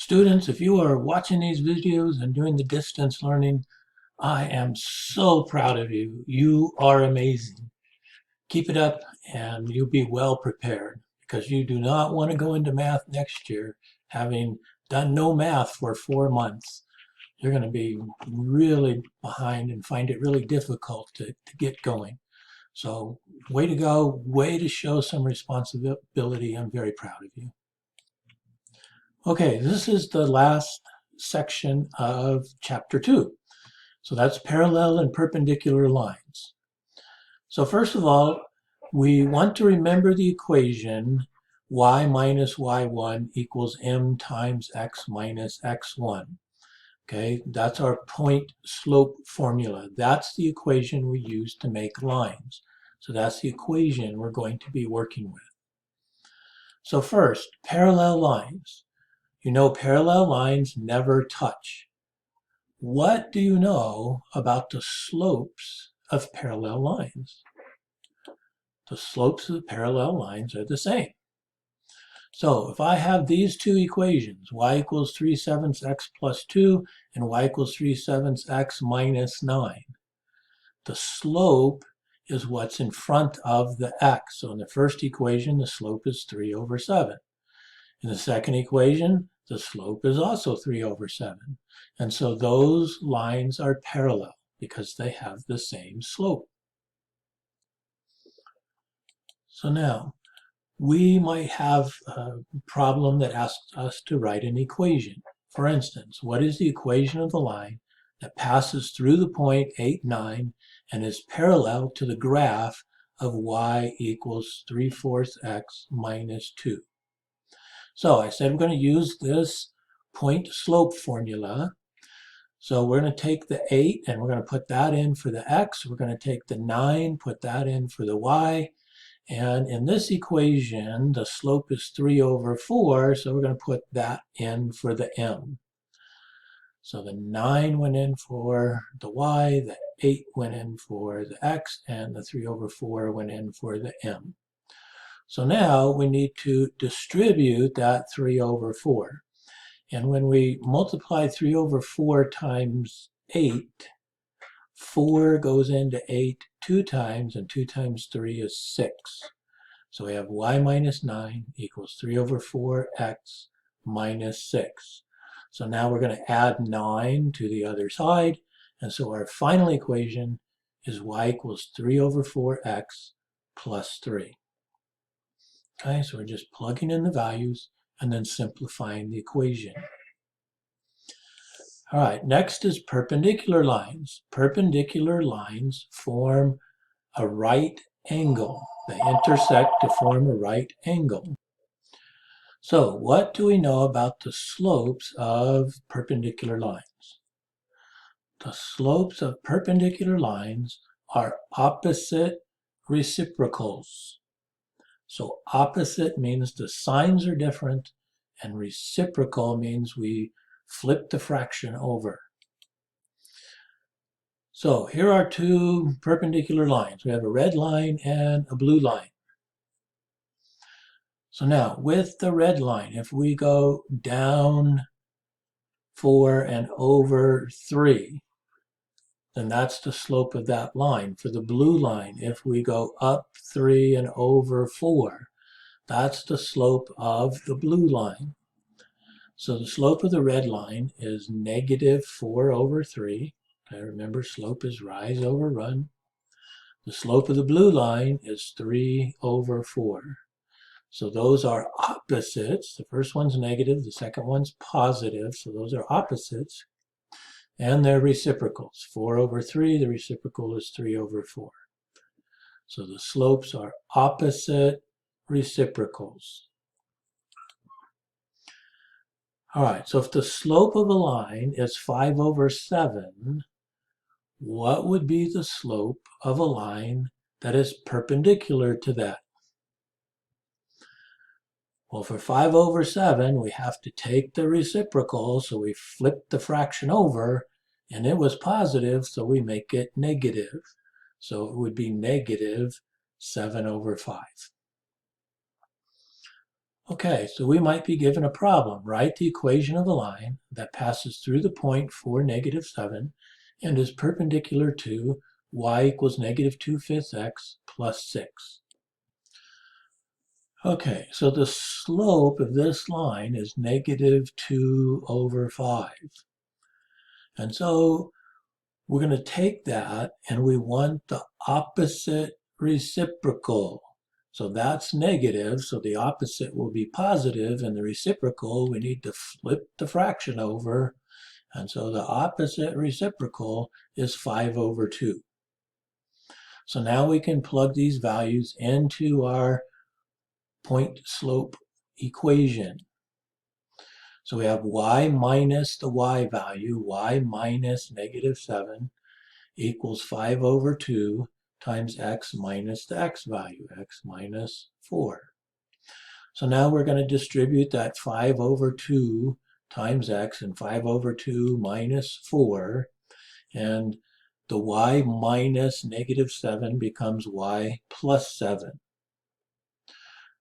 Students, if you are watching these videos and doing the distance learning, I am so proud of you. You are amazing. Keep it up and you'll be well prepared because you do not want to go into math next year having done no math for 4 months. You're going to be really behind and find it really difficult to get going. So way to go, way to show some responsibility. I'm very proud of you. Okay, this is the last section of chapter 2. So that's parallel and perpendicular lines. So first of all, we want to remember the equation y minus y1 equals m times x minus x1. Okay, that's our point slope formula. That's the equation we use to make lines. So that's the equation we're going to be working with. So first, parallel lines. You know, parallel lines never touch. What do you know about the slopes of parallel lines? The slopes of the parallel lines are the same. So if I have these two equations, y equals 3/7 x plus 2 and y equals 3/7 x minus 9, the slope is what's in front of the x. So in the first equation, the slope is 3/7. In the second equation, the slope is also 3/7. And so those lines are parallel because they have the same slope. So now, we might have a problem that asks us to write an equation. For instance, what is the equation of the line that passes through the point 8, 9 and is parallel to the graph of y equals 3/4 x minus 2? So I said we're going to use this point slope formula. So we're going to take the 8 and we're going to put that in for the x. We're going to take the 9, put that in for the y. And in this equation, the slope is 3/4, so we're going to put that in for the m. So the 9 went in for the y, the 8 went in for the x, and the 3/4 went in for the m. So now we need to distribute that 3/4. And when we multiply 3/4 times 8, 4 goes into 8 2 times, and 2 times 3 is 6. So we have y minus 9 equals 3/4 x minus 6. So now we're going to add 9 to the other side. And so our final equation is y equals 3/4 x plus 3. Okay, so we're just plugging in the values and then simplifying the equation. All right, next is perpendicular lines. Perpendicular lines form a right angle. They intersect to form a right angle. So what do we know about the slopes of perpendicular lines? The slopes of perpendicular lines are opposite reciprocals. So opposite means the signs are different, and reciprocal means we flip the fraction over. So here are two perpendicular lines. We have a red line and a blue line. So now with the red line, if we go down 4 and over 3, then that's the slope of that line. For the blue line, if we go up 3 and over 4, that's the slope of the blue line. So the slope of the red line is -4/3. Okay, remember, slope is rise over run. The slope of the blue line is 3/4. So those are opposites. The first one's negative, the second one's positive. So those are opposites. And they're reciprocals. 4/3, the reciprocal is 3/4. So the slopes are opposite reciprocals. All right, so if the slope of a line is 5/7, what would be the slope of a line that is perpendicular to that? Well, for 5/7, we have to take the reciprocal, so we flip the fraction over, and it was positive, so we make it negative. So it would be -7/5. Okay, so we might be given a problem. Write the equation of a line that passes through the point 4, -7 and is perpendicular to y equals -2/5 x plus 6. Okay, so the slope of this line is -2/5. And so we're going to take that and we want the opposite reciprocal. So that's negative, so the opposite will be positive, and the reciprocal, we need to flip the fraction over. And so the opposite reciprocal is 5/2. So now we can plug these values into our point slope equation. So we have y minus the y value, y minus -7, equals 5/2 times x minus the x value, x minus 4. So now we're going to distribute that 5/2 times x and 5/2 minus 4. And the y minus -7 becomes y plus 7.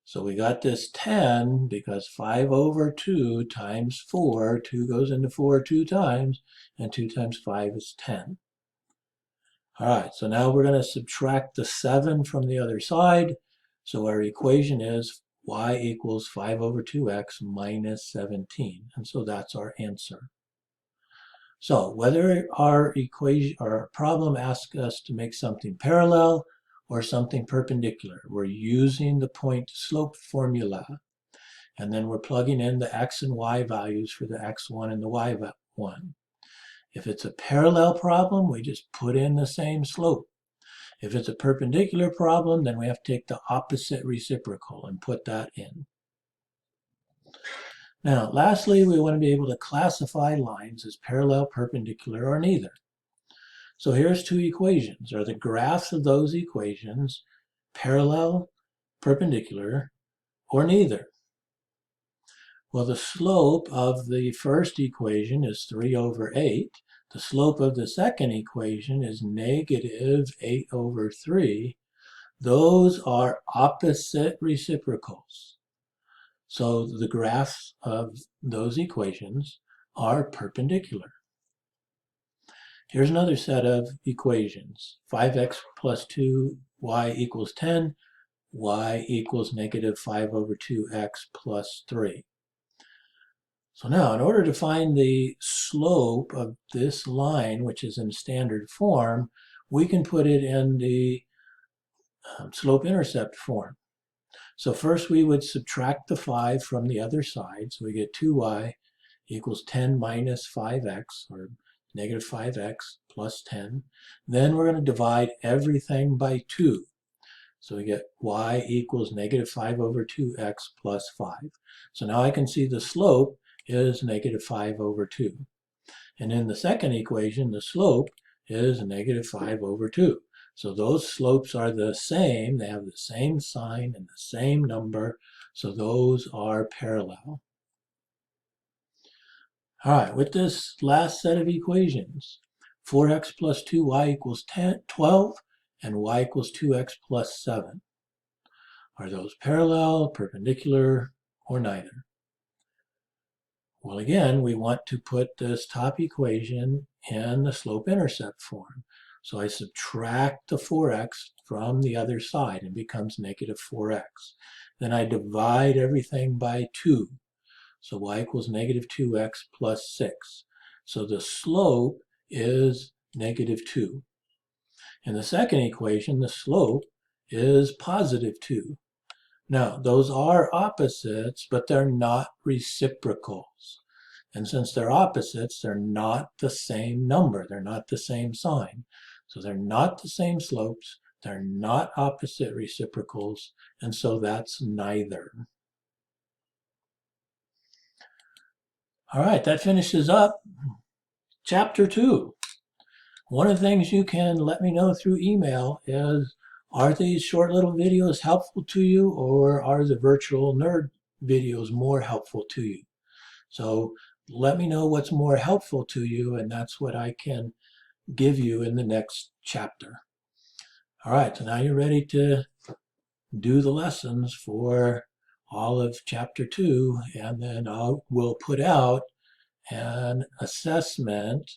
So we got this 10 because 5/2 times 4, 2 goes into 4 2 times, and 2 times 5 is 10. All right, so now we're going to subtract the 7 from the other side. So our equation is y equals 5/2x minus 17. And so that's our answer. So whether our equation or our problem asks us to make something parallel or something perpendicular, we're using the point slope formula. And then we're plugging in the x and y values for the x1 and the y1. If it's a parallel problem, we just put in the same slope. If it's a perpendicular problem, then we have to take the opposite reciprocal and put that in. Now, lastly, we want to be able to classify lines as parallel, perpendicular, or neither. So here's two equations. Are the graphs of those equations parallel, perpendicular, or neither? Well, the slope of the first equation is 3/8. The slope of the second equation is -8/3. Those are opposite reciprocals. So the graphs of those equations are perpendicular. Here's another set of equations. 5x plus 2y equals 10. Y equals -5/2x plus 3. So now, in order to find the slope of this line, which is in standard form, we can put it in the slope-intercept form. So first we would subtract the 5 from the other side. So we get 2y equals 10 minus 5x, or -5x plus 10. Then we're going to divide everything by 2. So we get y equals -5/2x plus 5. So now I can see the slope is -5/2. And in the second equation, the slope is -5/2. So those slopes are the same. They have the same sign and the same number. So those are parallel. All right, with this last set of equations, 4x plus 2y equals 12, and y equals 2x plus 7. Are those parallel, perpendicular, or neither? Well, again, we want to put this top equation in the slope-intercept form. So I subtract the 4x from the other side and becomes -4x. Then I divide everything by 2. So y equals -2x plus 6. So the slope is -2. In the second equation, the slope is +2. Now, those are opposites, but they're not reciprocals. And since they're opposites, they're not the same number. They're not the same sign. So they're not the same slopes. They're not opposite reciprocals. And so that's neither. All right, that finishes up chapter 2. One of the things you can let me know through email is, are these short little videos helpful to you, or are the virtual nerd videos more helpful to you? So let me know what's more helpful to you, and that's what I can give you in the next chapter. All right, so now you're ready to do the lessons for all of chapter 2, and then we'll put out an assessment.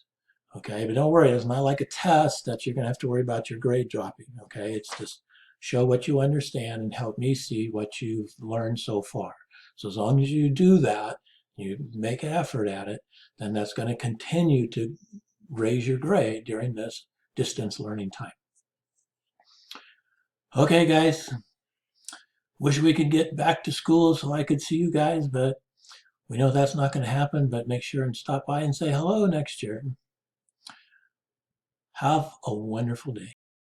Okay, but don't worry, it's not like a test that you're going to have to worry about your grade dropping. Okay, it's just show what you understand and help me see what you've learned so far. So as long as you do that, you make an effort at it, then that's going to continue to raise your grade during this distance learning time. Okay, guys, wish we could get back to school so I could see you guys, but we know that's not going to happen. But make sure and stop by and say hello next year. Have a wonderful day.